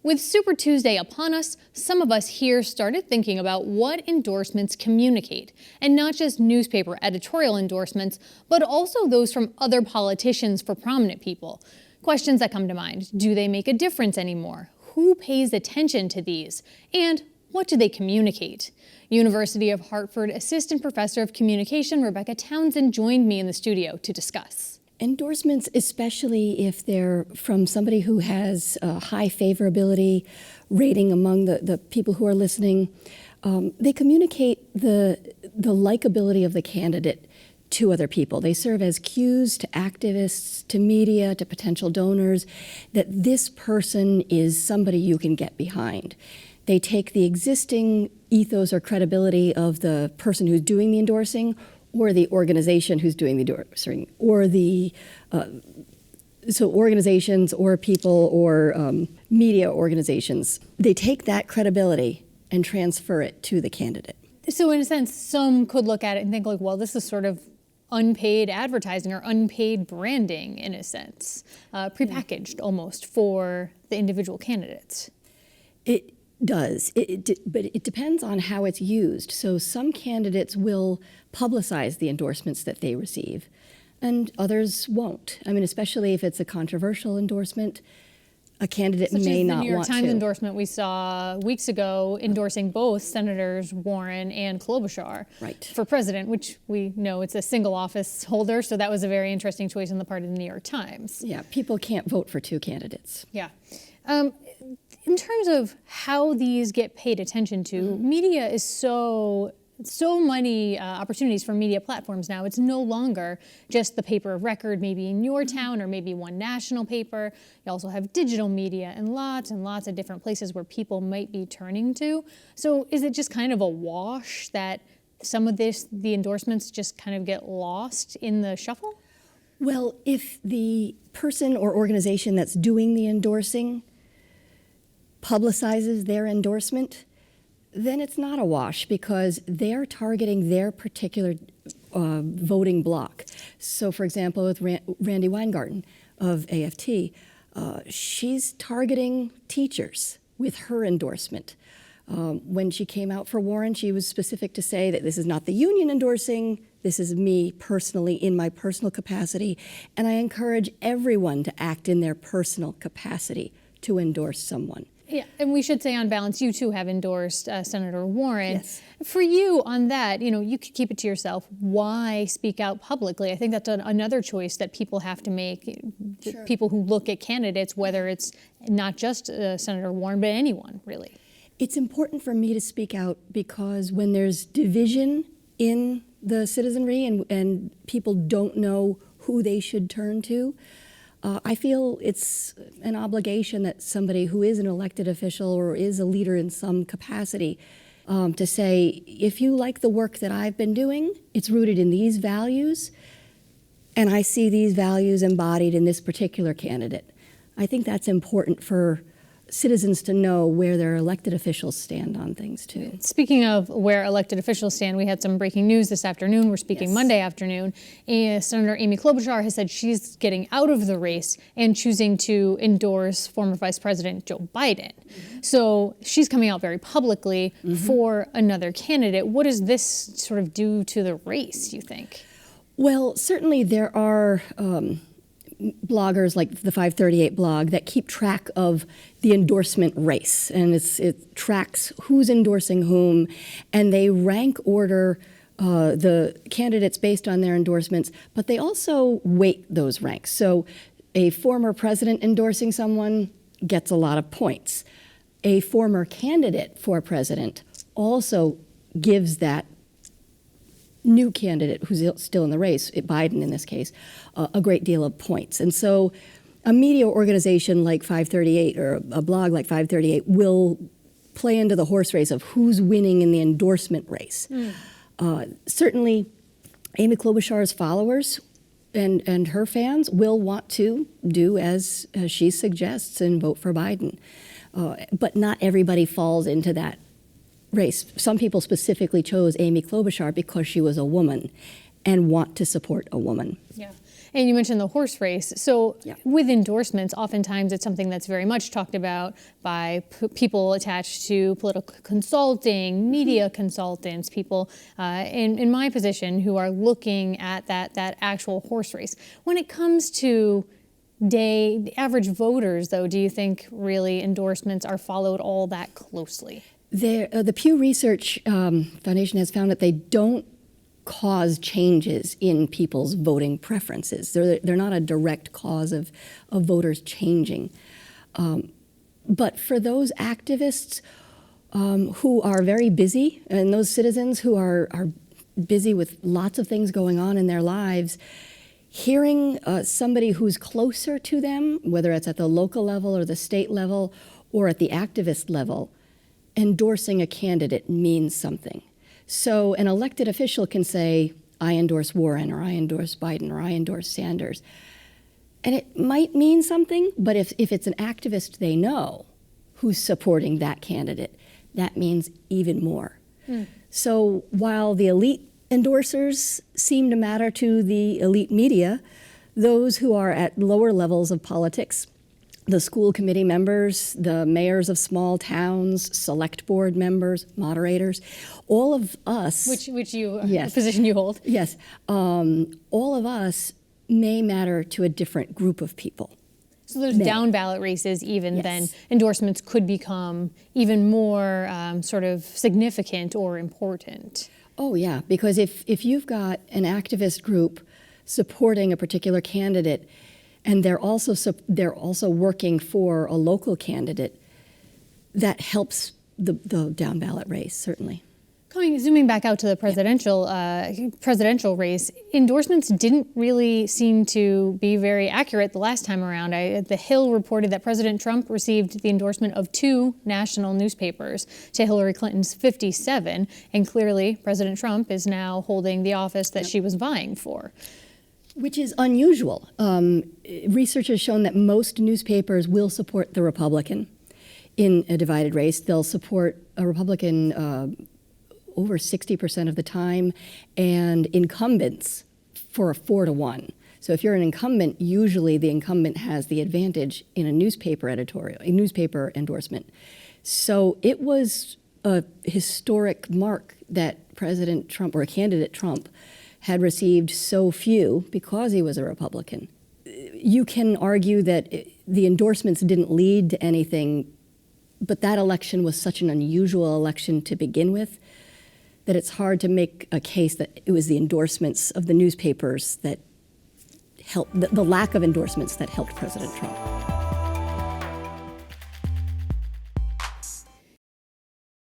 With Super Tuesday upon us, some of us here started thinking about what endorsements communicate, and not just newspaper editorial endorsements, but also those from other politicians for prominent people. Questions that come to mind: do they make a difference anymore? Who pays attention to these? And what do they communicate? University of Hartford Assistant Professor of Communication Rebecca Townsend joined me in the studio to discuss. Endorsements, especially if they're from somebody who has a high favorability rating among the people who are listening, they communicate the likability of the candidate to other people. They serve as cues to activists, to media, to potential donors, that this person is somebody you can get behind. They take the existing ethos or credibility of the person who's doing the endorsing, or the organization who's doing the endorsing, or so organizations or people or media organizations. They take that credibility and transfer it to the candidate. So in a sense, some could look at it and think like, well, this is sort of unpaid advertising or unpaid branding in a sense, prepackaged almost for the individual candidates. It does, but it depends on how it's used. So some candidates will publicize the endorsements that they receive, and others won't. I mean, especially if it's a controversial endorsement, a candidate may not want to. Such as the New York Times endorsement we saw weeks ago endorsing both Senators Warren and Klobuchar for president, which we know it's a single office holder, so that was a very interesting choice on the part of the New York Times. Yeah, people can't vote for two candidates. Yeah. In terms of how these get paid attention to, media is so many opportunities for media platforms now. It's no longer just the paper of record, maybe in your town or maybe one national paper. You also have digital media and lots of different places where people might be turning to. So is it just kind of a wash that some of the endorsements just kind of get lost in the shuffle? Well, if the person or organization that's doing the endorsing publicizes their endorsement, then it's not a wash because they're targeting their particular voting bloc. So, for example, with Randi Weingarten of AFT, she's targeting teachers with her endorsement. When she came out for Warren, she was specific to say that this is not the union endorsing, this is me personally in my personal capacity, and I encourage everyone to act in their personal capacity to endorse someone. Yeah, and we should say on balance, you too have endorsed Senator Warren. Yes. For you on that, you could keep it to yourself. Why speak out publicly? I think that's another choice that people have to make. Sure. People who look at candidates, whether it's not just Senator Warren, but anyone, really. It's important for me to speak out because when there's division in the citizenry and people don't know who they should turn to, I feel it's an obligation that somebody who is an elected official or is a leader in some capacity to say, if you like the work that I've been doing, it's rooted in these values, and I see these values embodied in this particular candidate. I think that's important for citizens to know where their elected officials stand on things too. Speaking of where elected officials stand, we had some breaking news this afternoon. We're speaking Monday afternoon. Senator Amy Klobuchar has said she's getting out of the race and choosing to endorse former Vice President Joe Biden. So she's coming out very publicly for another candidate. What does this sort of do to the race, you think? Well, certainly there are bloggers like the 538 blog that keep track of the endorsement race, and it tracks who's endorsing whom, and they rank order the candidates based on their endorsements, but they also weight those ranks. So a former president endorsing someone gets a lot of points. A former candidate for president also gives that new candidate who's still in the race, Biden in this case, a great deal of points. And so a media organization like 538 or a blog like 538 will play into the horse race of who's winning in the endorsement race. Certainly, Amy Klobuchar's followers and her fans will want to do as she suggests and vote for Biden. But not everybody falls into that race. Some people specifically chose Amy Klobuchar because she was a woman and want to support a woman. Yeah. And you mentioned the horse race. So Yeah. with endorsements, oftentimes it's something that's very much talked about by people attached to political consulting, media consultants, people in my position who are looking at that actual horse race. When it comes to the average voters, though, do you think really endorsements are followed all that closely? The Pew Research Foundation has found that they don't cause changes in people's voting preferences. They're not a direct cause of voters changing. But for those activists who are very busy, and those citizens who are busy with lots of things going on in their lives, hearing somebody who's closer to them, whether it's at the local level or the state level or at the activist level, endorsing a candidate means something. So an elected official can say, I endorse Warren, or I endorse Biden, or I endorse Sanders. And it might mean something, but if it's an activist they know who's supporting that candidate, that means even more. So while the elite endorsers seem to matter to the elite media, those who are at lower levels of politics, the school committee members, the mayors of small towns, select board members, moderators, all of us. Which you, Yes. the position you hold. Yes. All of us may matter to a different group of people. So those down ballot races, even Yes. then, endorsements could become even more sort of significant or important. Oh, yeah, because if you've got an activist group supporting a particular candidate, and they're also working for a local candidate, that helps the down ballot race, certainly. Zooming back out to the presidential race, endorsements didn't really seem to be very accurate the last time around. The Hill reported that President Trump received the endorsement of 2 national newspapers to Hillary Clinton's 57, and clearly President Trump is now holding the office that she was vying for. Which is unusual. Research has shown that most newspapers will support the Republican in a divided race. They'll support a Republican over 60% of the time, and incumbents for a 4-to-1. So if you're an incumbent, usually the incumbent has the advantage in a newspaper editorial, a newspaper endorsement. So it was a historic mark that President Trump, or candidate Trump, had received so few because he was a Republican. You can argue that the endorsements didn't lead to anything, but that election was such an unusual election to begin with that it's hard to make a case that it was the endorsements of the newspapers that helped, the lack of endorsements that helped President Trump.